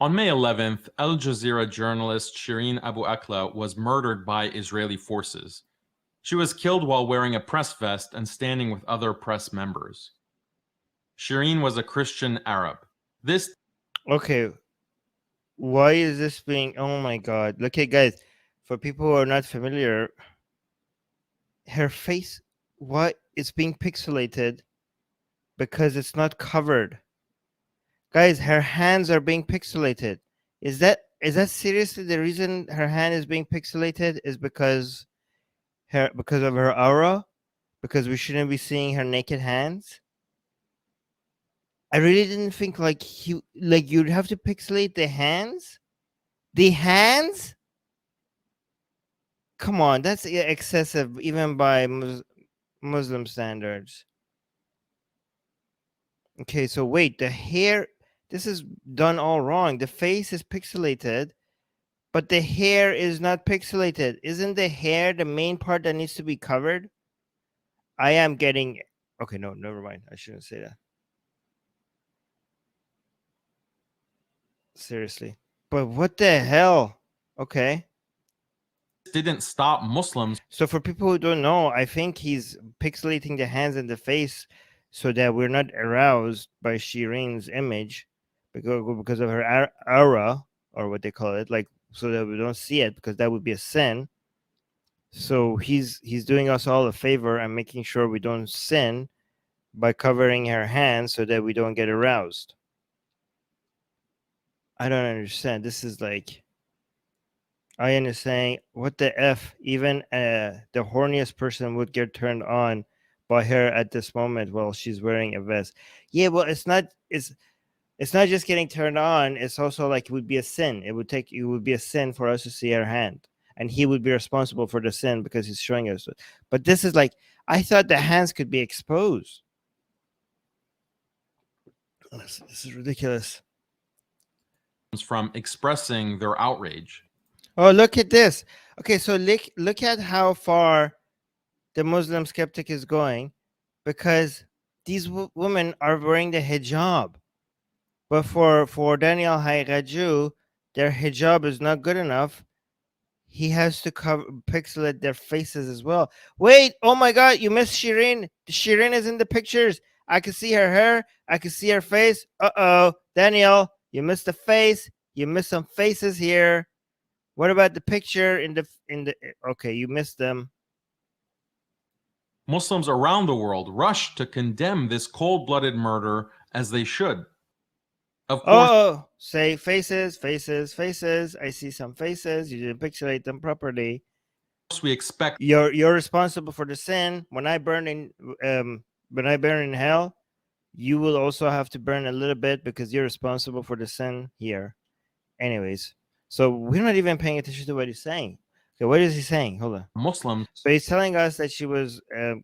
On May 11th, Al Jazeera journalist Shireen Abu Akleh was murdered by Israeli forces. She was killed while wearing a press vest and standing with other press members. Shireen was a Christian Arab. This Okay, why is this being? Oh my God! Okay, guys, for people who are not familiar, her face, what it's being pixelated because it's not covered. Guys, her hands are being pixelated. Is that seriously the reason her hand is being pixelated? Is because of her aura? Because we shouldn't be seeing her naked hands? I really didn't think like you'd have to pixelate the hands. The hands? Come on, that's excessive even by Muslim standards. Okay, so wait, the hair. This is done all wrong. The face is pixelated, but the hair is not pixelated. Isn't the hair the main part that needs to be covered? I am getting. Okay, no, never mind. I shouldn't say that. Seriously. But what the hell? Okay. didn't stop Muslims So for people who don't know, I think he's pixelating the hands and the face so that we're not aroused by Shireen's image because of her aura, or what they call it, like, so that we don't see it, because that would be a sin. So he's doing us all a favor and making sure we don't sin by covering her hands so that we don't get aroused. I don't understand. This is like, Ian is saying, what the F? Even the horniest person would get turned on by her at this moment while she's wearing a vest. Yeah, well, it's not just getting turned on, it's also like it would be a sin. It would be a sin for us to see her hand. And he would be responsible for the sin because he's showing us. But this is like, I thought the hands could be exposed. This is ridiculous. from expressing their outrage. Oh, look at this. Okay, so look at how far the Muslim skeptic is going, because these women are wearing the hijab. But for Daniel Haqiqatjou, their hijab is not good enough. He has to pixelate their faces as well. Wait, oh my God, you missed Shireen. Shireen is in the pictures. I can see her hair. I can see her face. Uh-oh, Daniel, you missed the face. You missed some faces here. What about the picture in the? Okay, you missed them. Muslims around the world rushed to condemn this cold-blooded murder, as they should. Of course, Oh, say faces, faces, faces. I see some faces. You didn't pixelate them properly. we expect You're responsible for the sin. When I burn in hell, you will also have to burn a little bit because you're responsible for the sin here. Anyways, so we're not even paying attention to what he's saying. Okay, what is he saying? Hold on. Muslims So he's telling us that she was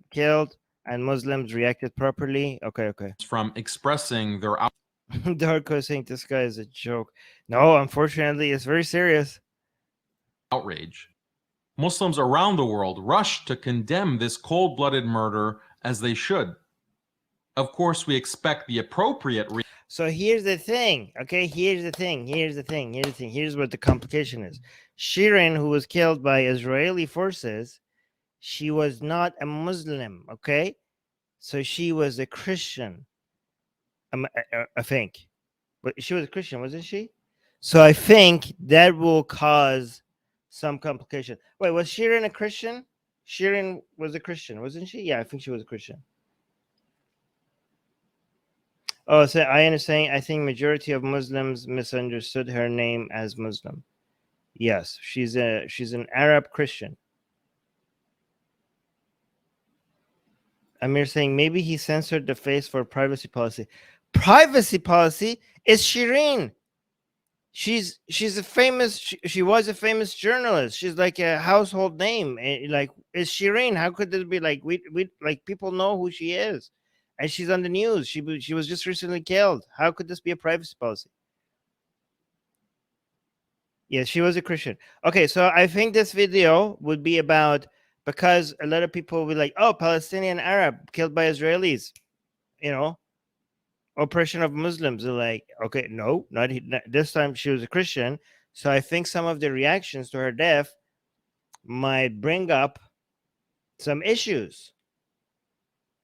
killed and Muslims reacted properly. Okay. from expressing their Darko saying this guy is a joke. No, unfortunately, it's very serious. outrage. Muslims around the world rushed to condemn this cold-blooded murder, as they should. Of course, we expect the appropriate So here's the thing, okay? Here's what the complication is. Shirin, who was killed by Israeli forces, she was not a Muslim, okay? So she was a Christian, I think. But she was a Christian, wasn't she? So I think that will cause some complication. Wait, was Shirin a Christian? Shirin was a Christian, wasn't she? Yeah, I think she was a Christian. Oh, so I understand. I think majority of Muslims misunderstood her name as Muslim. Yes, she's an Arab Christian. Amir saying maybe he censored the face for privacy policy. Privacy policy is Shireen. She's a famous. She was a famous journalist. She's like a household name. Like, is Shireen? How could this be like we like people know who she is, and she's on the news. She was just recently killed. How could this be a privacy policy? Yes, she was a Christian. Okay, so I think this video would be about, because a lot of people will be like, oh, Palestinian Arab killed by Israelis, you know. oppression of Muslims. They're like, okay, no, not this time. She was a Christian, so I think some of the reactions to her death might bring up some issues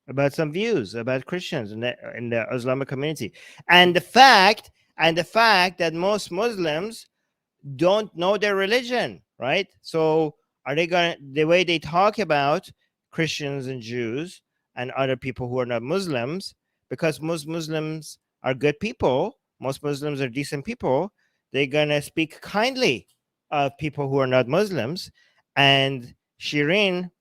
about some views about Christians in the Islamic community, and the fact that most Muslims don't know their religion, right? So are they going to, the way they talk about Christians and Jews and other people who are not Muslims, because most Muslims are good people, most Muslims are decent people, they're going to speak kindly of people who are not Muslims. And Shireen,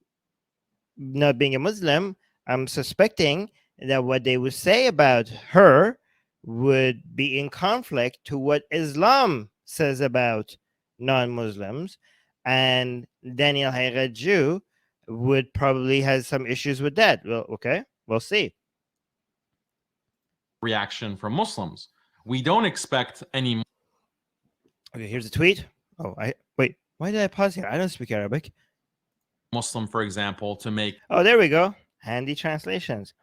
not being a Muslim, I'm suspecting that what they would say about her would be in conflict to what Islam says about non-Muslims, and Daniel Haqiqatjou would probably have some issues with that. Well, okay, we'll see. Reaction from Muslims. We don't expect any. Okay, here's a tweet. Oh, wait. Why did I pause here? I don't speak Arabic. Muslim, for example, to make. Oh, there we go. Handy translations.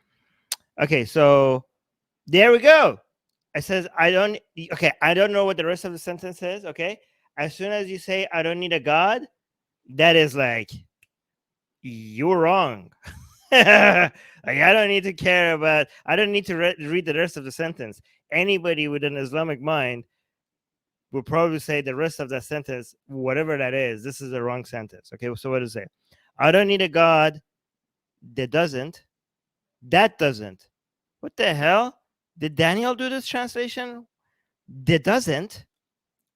Okay, so there we go. It says, I don't know what the rest of the sentence is. Okay. As soon as you say, I don't need a God, that is like, you're wrong. Like, I don't need to care about, I don't need to read the rest of the sentence. Anybody with an Islamic mind will probably say the rest of that sentence, whatever that is, this is the wrong sentence. Okay. So what does it say? I don't need a God that doesn't. What the hell? Did Daniel do this translation? That doesn't.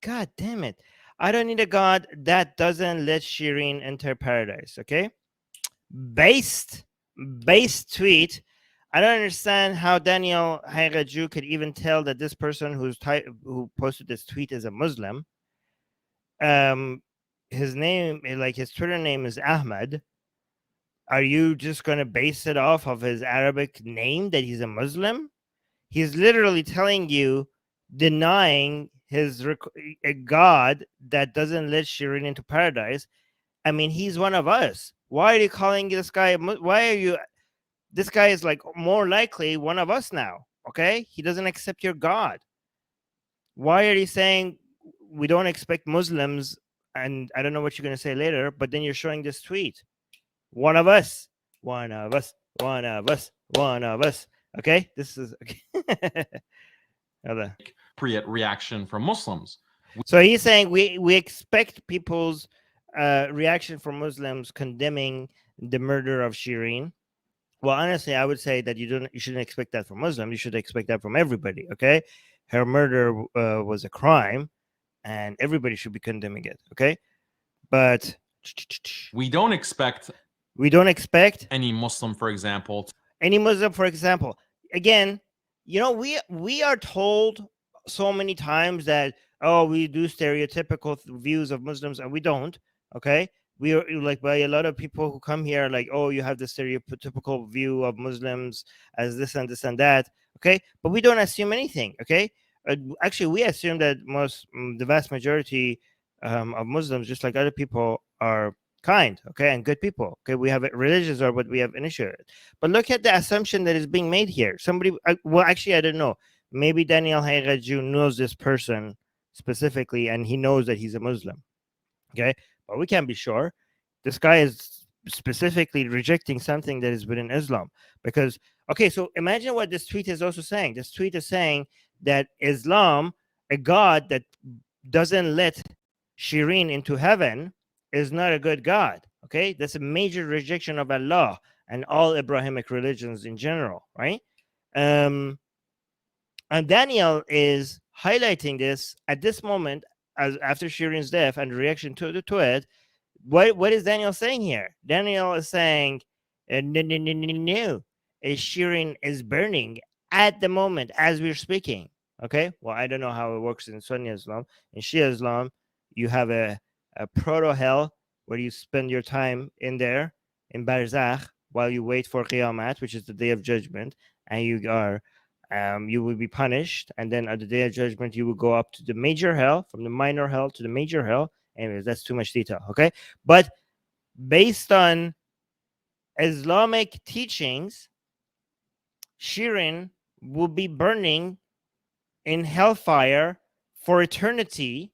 God damn it. I don't need a God that doesn't let Shireen enter paradise. Okay. Based tweet. I don't understand how Daniel Haqiqatjou could even tell that this person who posted this tweet is a Muslim. His name, like his Twitter name, is Ahmad. Are you just going to base it off of his Arabic name that he's a Muslim? He's literally telling you, denying a God that doesn't let Shireen into paradise. I mean, he's one of us. Why are you calling this guy? This guy is like more likely one of us now. Okay. He doesn't accept your God. Why are you saying we don't expect Muslims? And I don't know what you're going to say later, but then you're showing this tweet. One of us. Okay. This is okay. Appropriate reaction from Muslims. So he's saying we expect people's reaction from Muslims condemning the murder of Shireen. Well, honestly, I would say that you shouldn't expect that from Muslims. You should expect that from everybody. Okay, her murder was a crime, and everybody should be condemning it. Okay, but we don't expect any Muslim, for example. Again, we are told so many times that, oh, we do stereotypical views of Muslims, and we don't. Okay, we are like, by a lot of people who come here, like, oh, you have the stereotypical view of Muslims as this and this and that. Okay, but we don't assume anything. Okay, actually, we assume that the vast majority of Muslims, just like other people, are kind, okay, and good people. Okay, we have religions are what we have initiated. But look at the assumption that is being made here. Well, actually, I don't know. Maybe Daniel Haqiqatjou knows this person specifically, and he knows that he's a Muslim. Okay, but we can't be sure. This guy is specifically rejecting something that is within Islam. Because, okay, so imagine what this tweet is also saying. This tweet is saying that Islam, a God that doesn't let Shireen into heaven, is not a good God. Okay, that's a major rejection of Allah and all Abrahamic religions in general, right? And Daniel is highlighting this at this moment, as after Shireen's death and reaction to it. What is Daniel saying here? Daniel is saying, no, Shireen is burning at the moment as we're speaking. Okay, well, I don't know how it works in Sunni Islam. In Shia Islam, you have a proto hell where you spend your time in there in Barzakh while you wait for Qiyamah, which is the day of judgment, and you will be punished, and then at the day of judgment you will go up to the major hell, from the minor hell to the major hell. Anyways, that's too much detail. Okay, but based on Islamic teachings, Shireen will be burning in hellfire for eternity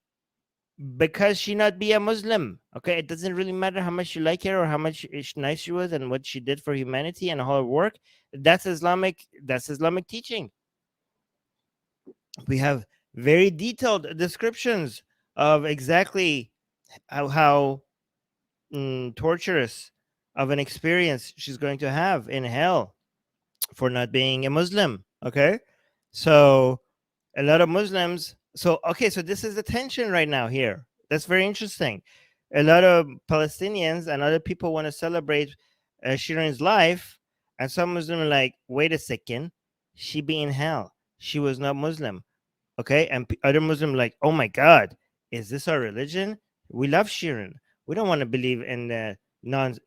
because she not be a Muslim. Okay, it doesn't really matter how much you like her or how much nice she was and what she did for humanity and how it work. That's Islamic teaching. We have very detailed descriptions of exactly how torturous of an experience she's going to have in hell for not being a Muslim. Okay, so a lot of Muslims. So this is the tension right now here. That's very interesting. A lot of Palestinians and other people want to celebrate Shirin's life, and some Muslims are like, "Wait a second, she be in hell. She was not Muslim." Okay, and other Muslims like, "Oh my God, is this our religion? We love Shirin. We don't want to believe in the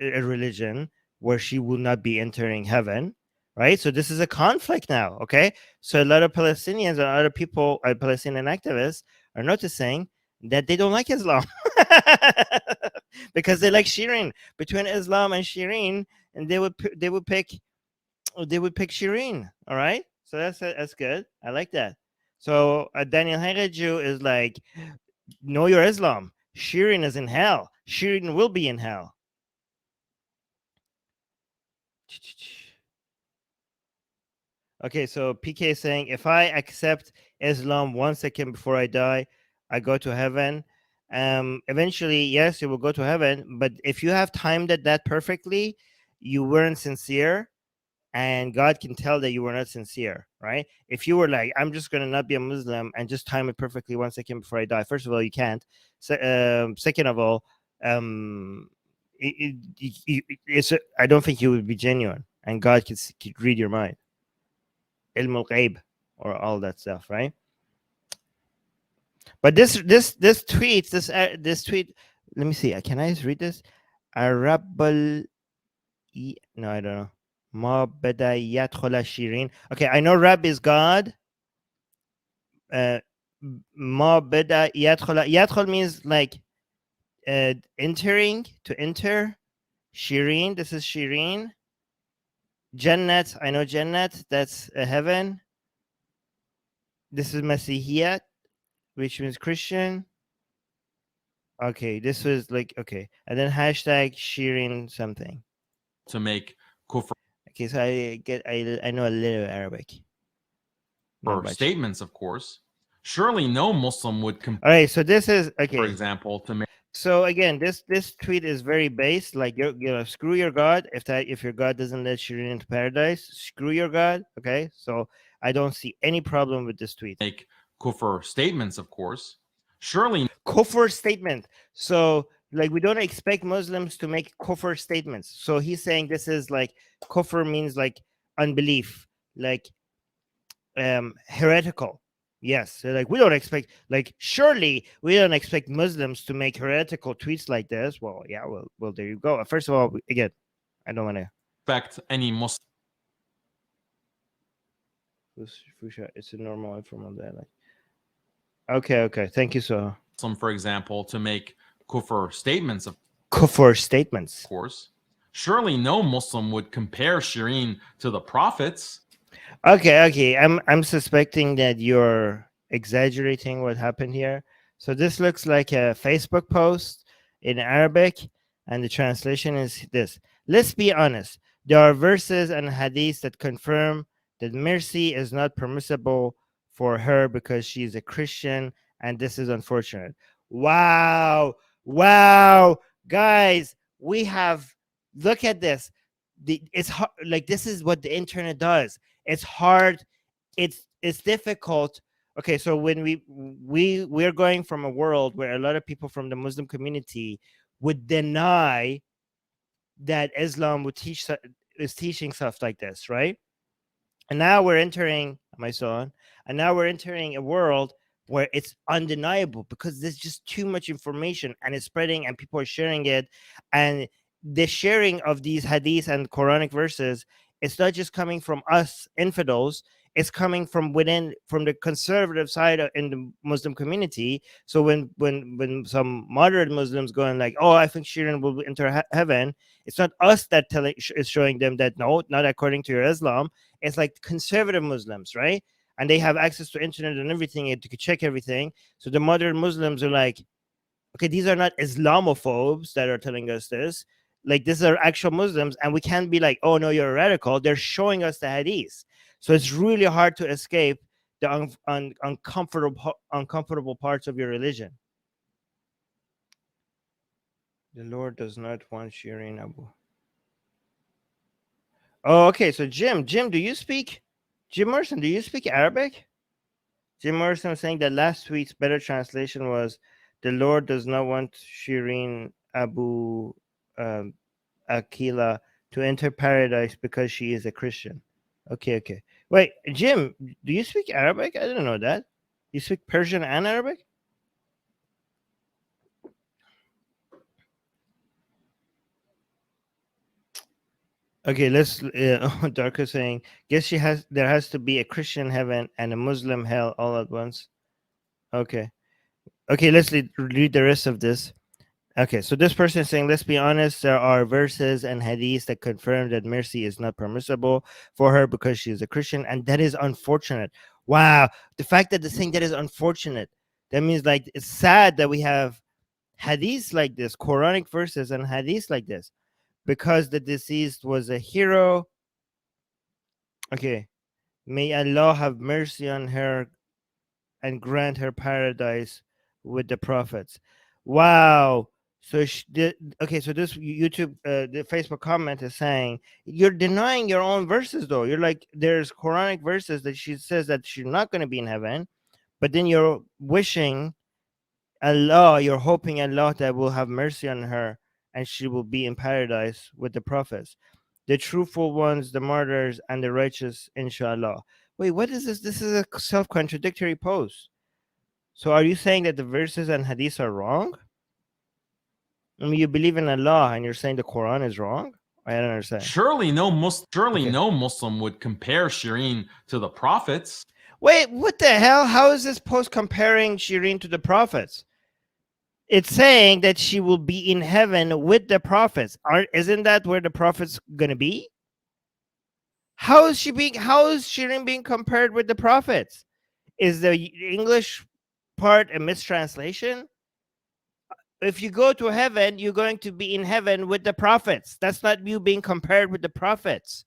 religion where she will not be entering heaven." Right, so this is a conflict now. Okay, so a lot of Palestinians and other people, Palestinian activists, are noticing that they don't like Islam because they like Shirin. Between Islam and Shirin, and they would pick Shirin. All right, so that's good. I like that. So Daniel Haqiqatjou is like, know your Islam. Shirin is in hell. Shirin will be in hell. Okay, so PK is saying, if I accept Islam 1 second before I die, I go to heaven. Eventually, yes, you will go to heaven. But if you have timed that perfectly, you weren't sincere, and God can tell that you were not sincere, right? If you were like, I'm just going to not be a Muslim and just time it perfectly 1 second before I die, first of all, you can't. Second of all, I don't think you would be genuine, and God could read your mind. Ilm al-Ghaib or all that stuff, right? But this tweet, let me see. Can I read this? Arabal, no, I don't know. Ma bada yadkhula Shirin. Okay, I know Rab is God. Ma bada yadkhula. Yadkhul means like entering, to enter. Shirin, this is Shirin. Jannat, I know Jannat, that's a heaven. This is Masihiyat, which means Christian. Okay, this was like, okay. And then hashtag Shirin something. To make kufr. Okay, so I know a little Arabic. For statements, of course. Surely no Muslim would All right, so this is, okay. For example, to make. So again, this tweet is very base. Like, screw your God. If your God doesn't let you into paradise, screw your God. Okay, so I don't see any problem with this tweet. Make kufr statements, of course. Surely kufr statement. So like, we don't expect Muslims to make kufr statements. So he's saying this is like, kufr means like unbelief, like heretical. Yes, so like, we don't expect, like, surely we don't expect Muslims to make heretical tweets like this. Well, yeah, well, there you go. First of all, again, I don't want to expect any Muslim. It's a normal informal dialect. Okay, thank you. So, for example, to make kufr statements, of course. Surely no Muslim would compare Shirin to the prophets. Okay. I'm suspecting that you're exaggerating what happened here. So this looks like a Facebook post in Arabic, and the translation is this. Let's be honest. There are verses and hadiths that confirm that mercy is not permissible for her because she is a Christian, and this is unfortunate. Wow. Guys, we have, look at this. It's hard, like, this is what the internet does. It's hard, it's difficult. Okay, so when we're going from a world where a lot of people from the Muslim community would deny that Islam is teaching stuff like this, right? And now we're entering, am I still on? And now we're entering a world where it's undeniable because there's just too much information, and it's spreading, and people are sharing it, and the sharing of these hadiths and Quranic verses, it's not just coming from us infidels, it's coming from within, from the conservative side in the Muslim community. So when some moderate Muslims go and like, oh, I think Shirin will enter heaven, it's not us that is showing them that no, not according to your Islam. it's like conservative Muslims, right? And they have access to internet and everything, and to check everything. So the modern Muslims are like, okay, these are not Islamophobes that are telling us this. Like, these are actual Muslims, and we can't be like, oh no, you're a radical. They're showing us the hadith. So it's really hard to escape the uncomfortable parts of your religion. The Lord does not want Shirin Abu. Oh, okay. So Jim, do you speak? Jim Morrison, do you speak Arabic? Jim Morrison was saying that last week's better translation was, the Lord does not want Shirin Abu Akila to enter paradise because she is a Christian. Okay. Wait, Jim, do you speak Arabic? I didn't know that. You speak Persian and Arabic? Okay, let's. Darko saying, guess there has to be a Christian heaven and a Muslim hell all at once. Okay, let's read the rest of this. Okay, so this person is saying, let's be honest, there are verses and hadiths that confirm that mercy is not permissible for her because she is a Christian, and that is unfortunate. Wow, the fact that they're saying that is unfortunate, that means like it's sad that we have hadiths like this, Quranic verses and hadiths like this, because the deceased was a hero. Okay, may Allah have mercy on her and grant her paradise with the prophets. Wow. So okay, so this YouTube, the Facebook comment is saying you're denying your own verses, though. You're like, there's Quranic verses that she says that she's not going to be in heaven, but then you're wishing Allah, you're hoping Allah that will have mercy on her and she will be in paradise with the prophets, the truthful ones, the martyrs, and the righteous, inshallah. Wait, what is this? This is a self-contradictory post. So are you saying that the verses and hadiths are wrong? I mean, you believe in Allah and you're saying the Quran is wrong? I don't understand. Surely no Muslim would compare Shireen to the prophets. Wait, what the hell? How is this post comparing Shireen to the prophets? It's saying that she will be in heaven with the prophets. Isn't that where the prophets gonna be? How is Shireen being compared with the prophets? Is the English part a mistranslation? If you go to heaven, you're going to be in heaven with the prophets. That's not you being compared with the prophets.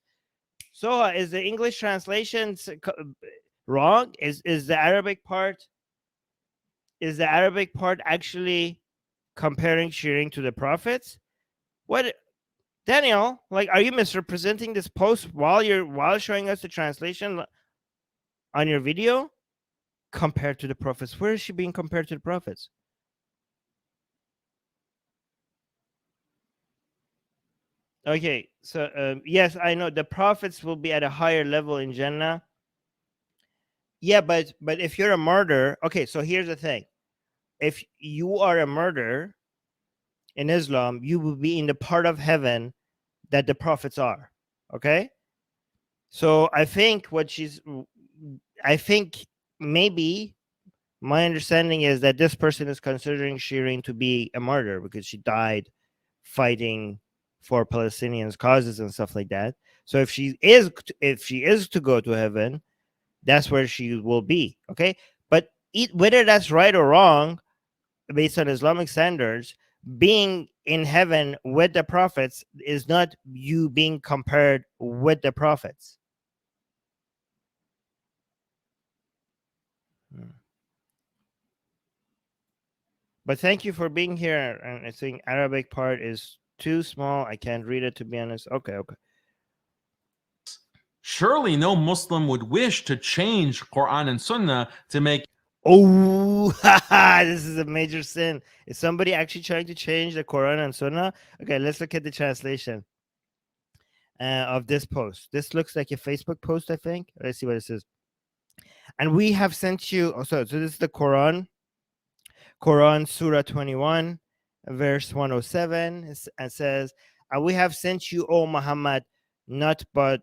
So is the English translation wrong? Is the Arabic part actually comparing Shireen to the prophets? What, Daniel? Like, are you misrepresenting this post while showing us the translation on your video? Compared to the prophets. Where is she being compared to the prophets? Okay, so yes, I know the prophets will be at a higher level in Jannah. Yeah, but if you're a martyr, okay, so here's the thing. If you are a martyr in Islam, you will be in the part of heaven that the prophets are. Okay? So I think maybe my understanding is that this person is considering Shireen to be a martyr because she died fighting for Palestinians' causes and stuff like that. So if she is to go to heaven, that's where she will be. Okay, but whether that's right or wrong, based on Islamic standards, being in heaven with the prophets is not you being compared with the prophets. But thank you for being here. And I think Arabic part is too small. I can't read it, to be honest. Okay. Surely no Muslim would wish to change Quran and Sunnah to make. Oh, this is a major sin. Is somebody actually trying to change the Quran and Sunnah? Okay, let's look at the translation of this post. This looks like a Facebook post, I think. Let's see what it says. And we have sent you. Oh, so this is the Quran, Surah 21, verse 107. It says, "And we have sent you, O Muhammad, not but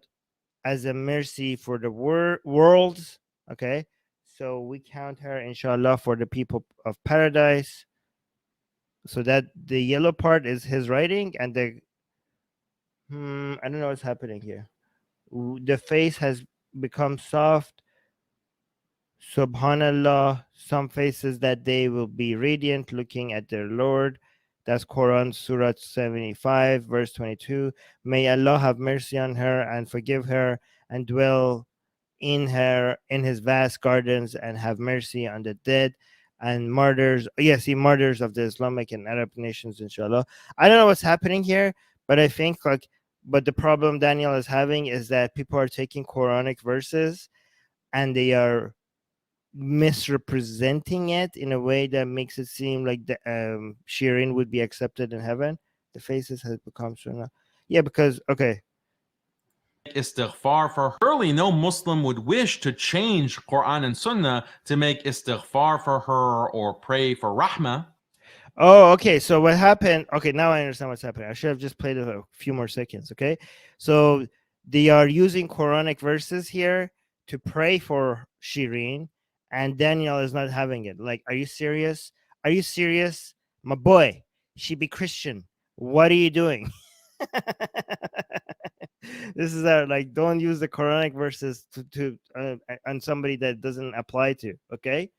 as a mercy for the worlds." Okay, so we count her, inshallah, for the people of paradise. So that the yellow part is his writing, and the I don't know what's happening here. The face has become soft. Subhanallah, some faces that day will be radiant, looking at their Lord. That's Quran, Surah 75, verse 22. May Allah have mercy on her and forgive her and dwell in his vast gardens and have mercy on the dead and martyrs. Yes, he martyrs of the Islamic and Arab nations, inshallah. I don't know what's happening here, but I think but the problem Daniel is having is that people are taking Quranic verses and they are misrepresenting it in a way that makes it seem like the Shirin would be accepted in heaven. The faces has become sunnah. Yeah, because okay. Istighfar for her. Surely no Muslim would wish to change Quran and Sunnah to make istighfar for her or pray for rahmah. Oh, okay. So what happened? Okay, now I understand what's happening. I should have just played it a few more seconds. Okay, so they are using Quranic verses here to pray for Shirin, and Daniel is not having it. Like, are you serious? Are you serious, my boy? She be Christian. What are you doing? This is like, don't use the Quranic verses to on somebody that doesn't apply to. Okay.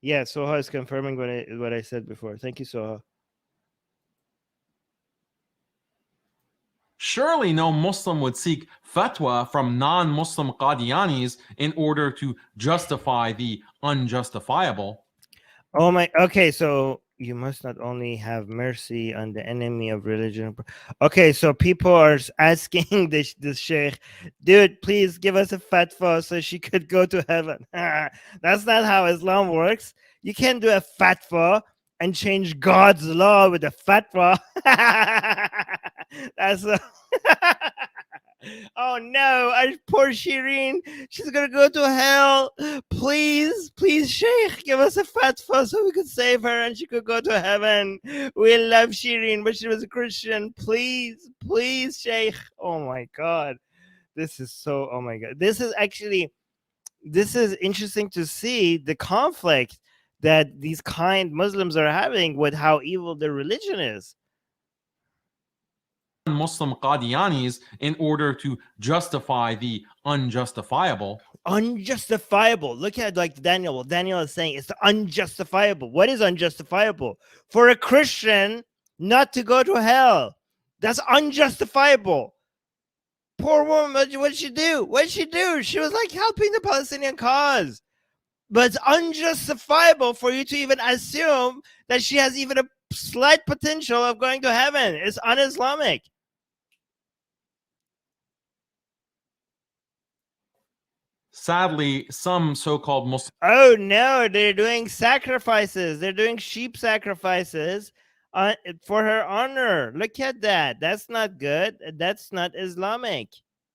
Yeah, Soha is confirming what I said before. Thank you, Soha. Surely no Muslim would seek fatwa from non-Muslim Qadianis in order to justify the unjustifiable. Oh my. Okay, so you must not only have mercy on the enemy of religion. Okay, so people are asking this sheikh, dude, please give us a fatwa so she could go to heaven. That's not how Islam works. You can't do a fatwa and change God's law with a fatwa. That's oh no, poor Shireen. She's gonna go to hell. Please, please, Sheikh, give us a fatwa so we could save her and she could go to heaven. We love Shireen, but she was a Christian. Please, please, Sheikh. Oh my God. This is so, oh my God. This is interesting to see the conflict that these kind Muslims are having with how evil their religion is. Muslim Qadianis in order to justify the unjustifiable. Unjustifiable. Look at like Daniel. What Daniel is saying, it's unjustifiable. What is unjustifiable? For a Christian not to go to hell. That's unjustifiable. Poor woman, what did she do? What did she do? She was like helping the Palestinian cause. But it's unjustifiable for you to even assume that she has even a slight potential of going to heaven. It's un-Islamic. Sadly, some so-called Muslims. Oh no, they're doing sacrifices. They're doing sheep sacrifices for her honor. Look at that. That's not good. That's not Islamic.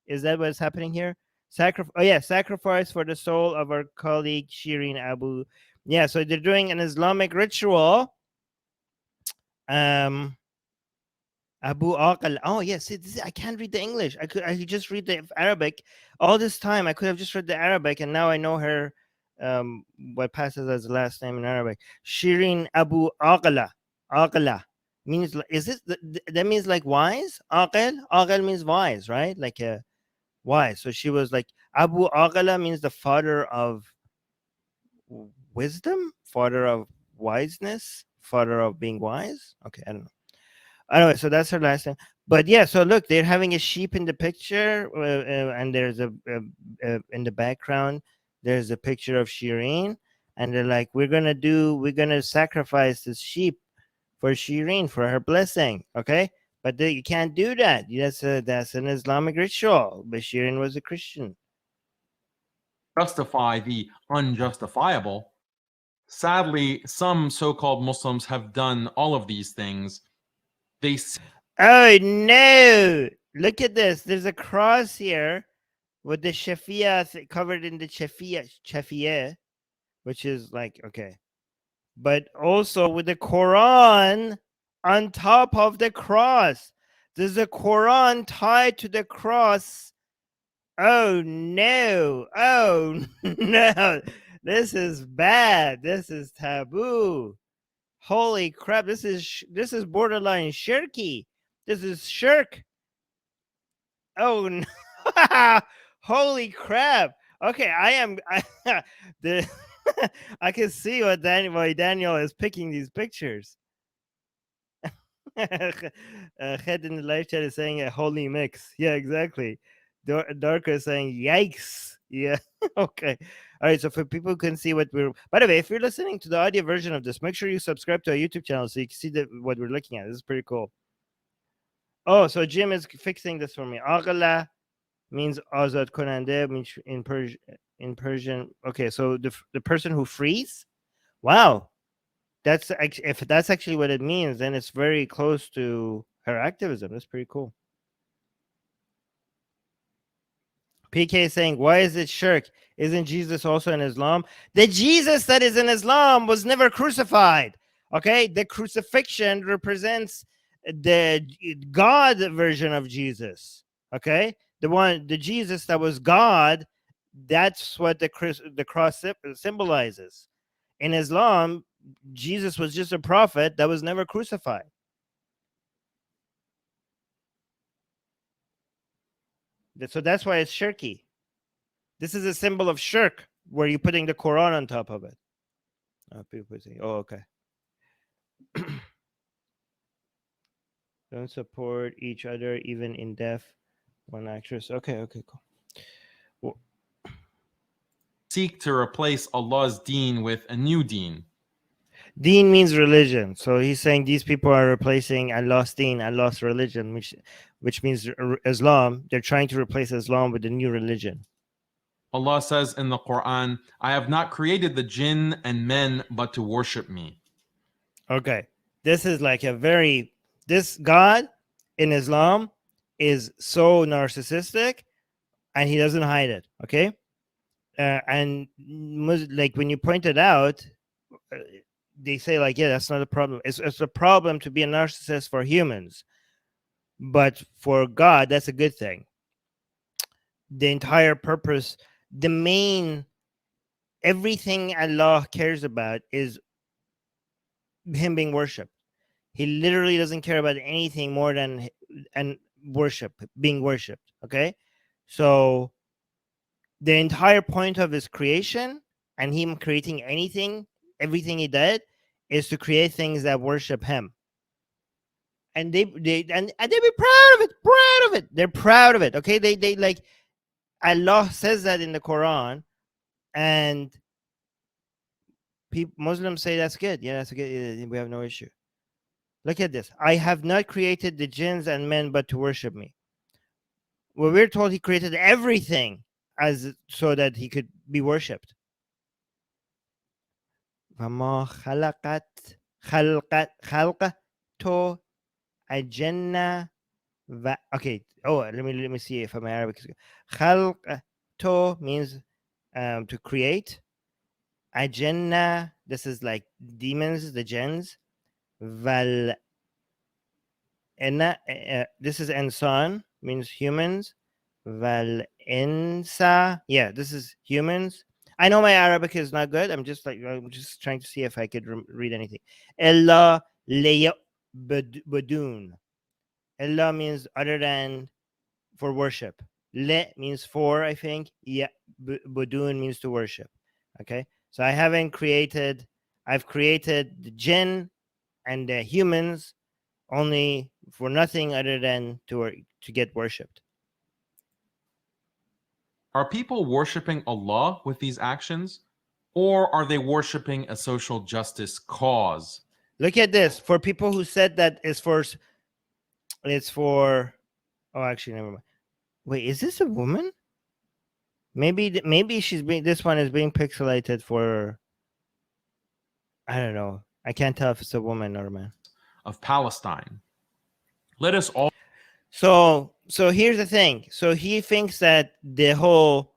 Is that what's happening here? Oh yeah, sacrifice for the soul of our colleague Shireen Abu. Yeah, so they're doing an Islamic ritual. Abu Aqal. Oh yes, I can't read the English. I could just read the Arabic. All this time I could have just read the Arabic, and now I know her what passes as the last name in Arabic. Shireen Abu Aqala. Aqala means, is this that means like wise? Aqal means wise, right? Like a wise. So she was like Abu Aqala means the father of wisdom, father of wiseness, father of being wise. Okay, I don't know. Anyway, so that's her last name. But yeah, so look, they're having a sheep in the picture, and there's a in the background, there's a picture of Shireen, and they're like, we're gonna sacrifice this sheep for Shireen for her blessing, okay? But you can't do that. That's an Islamic ritual. But Shireen was a Christian. Justify the unjustifiable. Sadly, some so-called Muslims have done all of these things. Oh no! Look at this. There's a cross here with the Shafi'a covered in the Shafi'a, which is like, okay. But also with the Quran on top of the cross. There's a Quran tied to the cross. Oh no! Oh no! This is bad. This is taboo. Holy crap! This is borderline shirky. This is shirk. Oh no. Holy crap. Okay, the I can see why Daniel is picking these pictures. Head in the live chat is saying a holy mix. Yeah, exactly. Darker is saying yikes. Yeah. Okay. All right. So for people who can see what we're, by the way, if you're listening to the audio version of this, make sure you subscribe to our YouTube channel so you can see what we're looking at. This is pretty cool. Oh, so Jim is fixing this for me. Aghla means azad konande, means in Persian. Okay, so the person who frees. Wow, that's if that's actually what it means, then it's very close to her activism. That's pretty cool. PK is saying, why is it shirk? Isn't Jesus also in Islam? The Jesus that is in Islam was never crucified. Okay, the crucifixion represents the God version of Jesus. Okay, the Jesus that was God, that's what the cross symbolizes. In Islam, Jesus was just a prophet that was never crucified. So that's why it's shirky. This is a symbol of shirk, where you're putting the Quran on top of it. People say, oh, okay. Don't support each other, even in death. One actress. Okay, cool. Well, seek to replace Allah's deen with a new deen. Deen means religion. So he's saying these people are replacing Allah's deen, Allah's religion, which means Islam. They're trying to replace Islam with a new religion. Allah says in the Quran, I have not created the jinn and men but to worship me. Okay. This is like this God in Islam is so narcissistic and he doesn't hide it. Okay. And like when you point it out, they say like, yeah, that's not a problem. It's a problem to be a narcissist for humans, but for God, that's a good thing. The entire purpose, everything Allah cares about is him being worshipped. He literally doesn't care about anything more than being worshipped. Okay, so the entire point of his creation and him creating everything he did, is to create things that worship him. And they be proud of it. They're proud of it. Okay, they like, Allah says that in the Quran, and Muslims say that's good. Yeah, that's good. We have no issue. Look at this. I have not created the jinns and men but to worship me. Well, we're told he created everything so that he could be worshipped. وَمَا خَلْقَتْ أَجَنَّ. Okay. Oh, let me see if my Arabic is good. خَلْقَتْ means to create. Ajanna, this is like demons, the jinns. Val this is insan, means humans. Val insa, yeah, this is humans. I know my Arabic is not good. I'm just trying to see if I could read anything. Ella badun. Ella means other than, for worship. Le means for, I think. Yeah, badun means to worship. Okay, so I've created the jinn and the humans only for nothing other than to get worshipped. Are people worshiping Allah with these actions, or are they worshiping a social justice cause? Look at this. For people who said that it's for oh, actually, never mind. Wait, is this a woman? Maybe this one is being pixelated for, I don't know. I can't tell if it's a woman or a man. Of Palestine. Let us all. So here's the thing. So he thinks that the whole,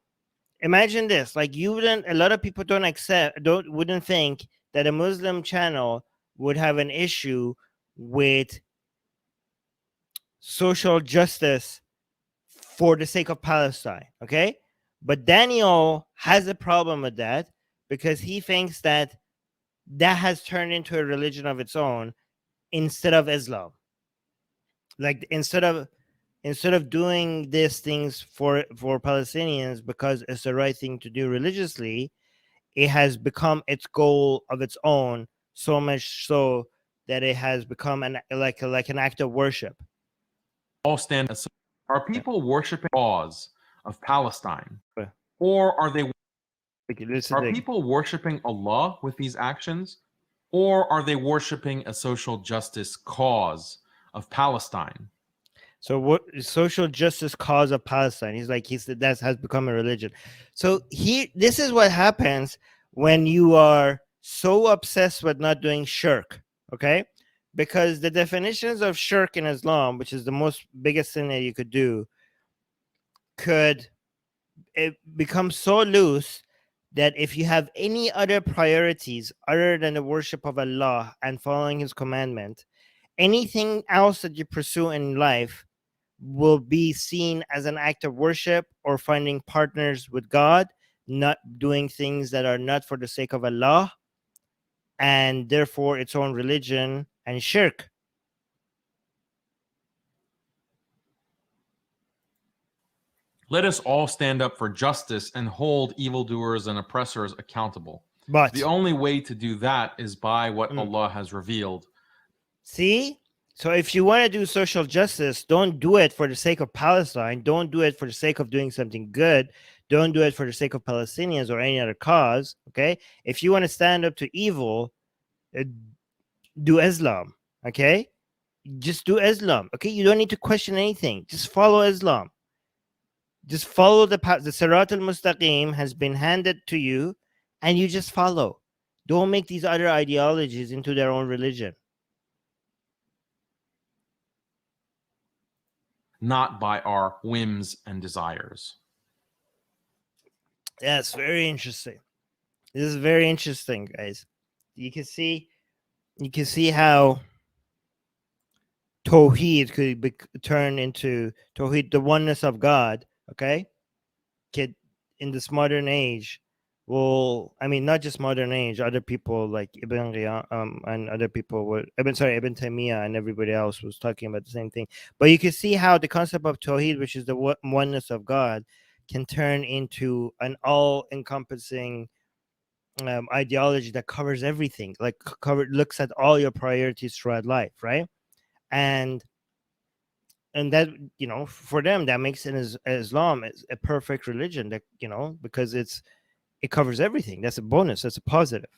imagine this, like a lot of people wouldn't think that a Muslim channel would have an issue with social justice for the sake of Palestine. Okay. But Daniel has a problem with that because he thinks that has turned into a religion of its own instead of Islam. Like instead of doing these things for Palestinians because it's the right thing to do religiously, it has become its goal of its own, so much so that it has become like an act of worship. All stand. Are people worshiping the cause of Palestine, Yeah. or are they? Are Are people worshiping Allah with these actions, or are they worshiping a social justice cause of Palestine? So what social justice cause of Palestine? That has become a religion. So this is what happens when you are so obsessed with not doing shirk, okay? Because the definitions of shirk in Islam, which is the most biggest thing that you could do, could it become so loose that if you have any other priorities other than the worship of Allah and following His commandment, anything else that you pursue in life will be seen as an act of worship or finding partners with God, not doing things that are not for the sake of Allah, and therefore its own religion and shirk. Let us all stand up for justice and hold evildoers and oppressors accountable. But the only way to do that is by what Allah has revealed. See? So if you want to do social justice, don't do it for the sake of Palestine. Don't do it for the sake of doing something good. Don't do it for the sake of Palestinians or any other cause. Okay? If you want to stand up to evil, do Islam. Okay? Just do Islam. Okay? You don't need to question anything. Just follow Islam. Just follow the path. The Sirat al-Mustaqim has been handed to you, and you just follow. Don't make these other ideologies into their own religion. Not by our whims and desires. Yes, very interesting. This is very interesting, guys. You can see how Tawheed could turn into Tawheed, the oneness of God. Okay, kid, in this modern age, not just modern age. Other people like Ibn Qiyam, and other people were Ibn Taymiyyah and everybody else was talking about the same thing. But you can see how the concept of Tawheed, which is the oneness of God, can turn into an all-encompassing ideology that covers everything, like looks at all your priorities throughout life, right? And that, for them, that makes Islam a perfect religion, that because it covers everything. That's a bonus. That's a positive.